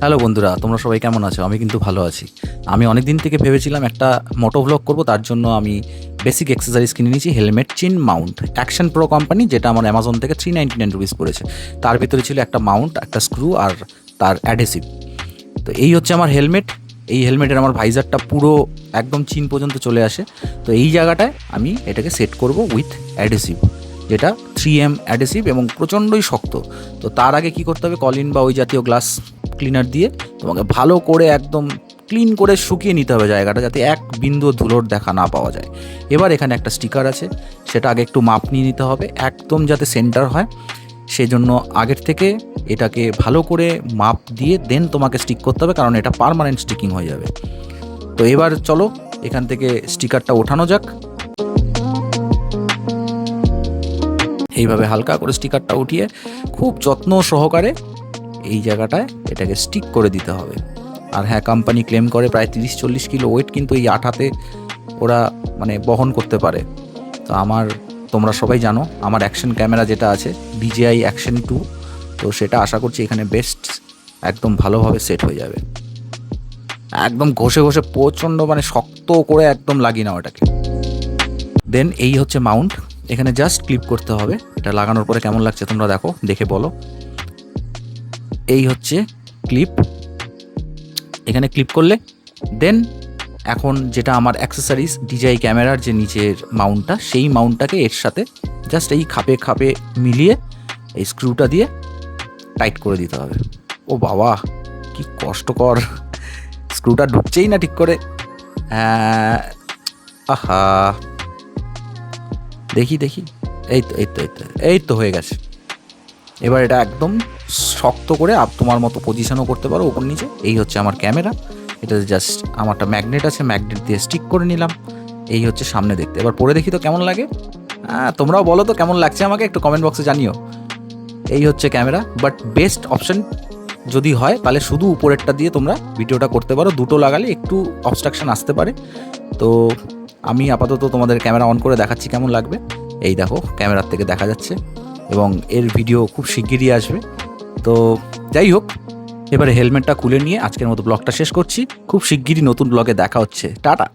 Hello বন্ধুরা, তোমরা সবাই কেমন আছো? আমি কিন্তু ভালো আছি। আমি অনেক দিন থেকে ভেবেছিলাম একটা মোটো ভ্লগ করব, তার জন্য আমি বেসিক অ্যাক্সেসরিজ কিনে নিয়েছি। হেলমেট, চিন, মাউন্ট, অ্যাকশন প্রো কোম্পানি, যেটা আমার অ্যামাজন থেকে 399 রুপিস পড়েছে। তার ভিতরে ছিল একটা মাউন্ট, একটা স্ক্রু আর তার অ্যাডহেসিভ। তো এই হচ্ছে আমার হেলমেট। এই হেলমেটের আমার ভাইজারটা পুরো একদম চিন পর্যন্ত চলে আসে। তো এই জায়গাটায় আমি এটাকে সেট করব উইথ অ্যাডহেসিভ, যেটা 3M অ্যাডহেসিভ এবং প্রচণ্ডই শক্ত। তো তার আগে কি করতে হবে, কলিন বা ওই জাতীয় গ্লাস ক্লিনার দিয়ে তোমাকে ভালো করে একদম ক্লিন করে শুকিয়ে নিতে হবে জায়গাটা, যাতে এক বিন্দু ধুলোর দেখা না পাওয়া যায়। এবার এখানে একটা স্টিকার আছে, সেটা আগে একটু মাপ নিয়ে নিতে হবে একদম যাতে সেন্টার হয়। সেজন্য আগের থেকে এটাকে ভালো করে মাপ দিয়ে দেন তোমাকে স্টিক করতে হবে, কারণ এটা পার্মানেন্ট স্টিকিং হয়ে যাবে। তো এবার চলো এখান থেকে স্টিকারটা ওঠানো যাক। এইভাবে হালকা করে স্টিকারটা উঠিয়ে খুব যত্ন সহকারে এই জায়গাটায় এটাকে স্টিক করে দিতে হবে। আর হ্যাঁ, কোম্পানি ক্লেম করে প্রায় 30-40 কিলো ওয়েট কিন্তু এই আঠাতে ওরা বহন করতে পারে। তো তোমরা সবাই জানো আমার অ্যাকশন ক্যামেরা যেটা আছে, DJI Action 2, তো সেটা আশা করছি এখানে বেস্ট একদম ভালোভাবে সেট হয়ে যাবে। একদম ঘষে ঘষে প্রচণ্ড শক্ত করে একদম লাগিয়ে নাও এটাকে। দেন এই হচ্ছে মাউন্ট, এখানে জাস্ট ক্লিপ করতে হবে। এটা লাগানোর পরে কেমন লাগছে তোমরা দেখে বলো। এই হচ্ছে ক্লিপ, এখানে ক্লিপ করলে দেন এখন যেটা আমার অ্যাক্সেসরিজ DJI ক্যামেরার যে নিচের মাউন্টটা, সেই মাউন্টটাকে এর সাথে জাস্ট এই খাপে খাপে মিলিয়ে এই স্ক্রুটা দিয়ে টাইট করে দিতে হবে। ও বাবা, কি কষ্টকর, স্ক্রুটা ঢুকছেই না ঠিক করে। আহা, দেখি এই তো হয়ে গেছে। এবার এটা একদম শক্ত করে তোমার মতো পজিশনও করতে পারো উপর নিচে। এই হচ্ছে আমার ক্যামেরা, এটা জাস্ট আমারটা ম্যাগনেট আছে, ম্যাগনেট দিয়ে স্টিক করে নিলাম। এই হচ্ছে সামনে দেখতে। এবার পরে দেখি তো কেমন লাগে। তোমরাও বলো তো কেমন লাগছে, আমাকে একটু কমেন্ট বক্সে জানিও। এই হচ্ছে ক্যামেরা, বাট বেস্ট অপশন যদি হয় তাহলে শুধু উপরেরটা দিয়ে তোমরা ভিডিওটা করতে পারো। দুটো লাগালে একটু অবস্ট্রাকশন আসতে পারে। তো আমি আপাতত তোমাদের ক্যামেরা অন করে দেখাচ্ছি কেমন লাগবে। এই দেখো, ক্যামেরার থেকে দেখা যাচ্ছে এবং এর ভিডিও খুব শিগগিরই আসবে। তো যাই হোক, এবারে হেলমেটটা খুলে নিয়ে আজকের মতো ব্লগটা শেষ করছি। খুব শিগগিরই নতুন ব্লগে দেখা হচ্ছে। টাটা।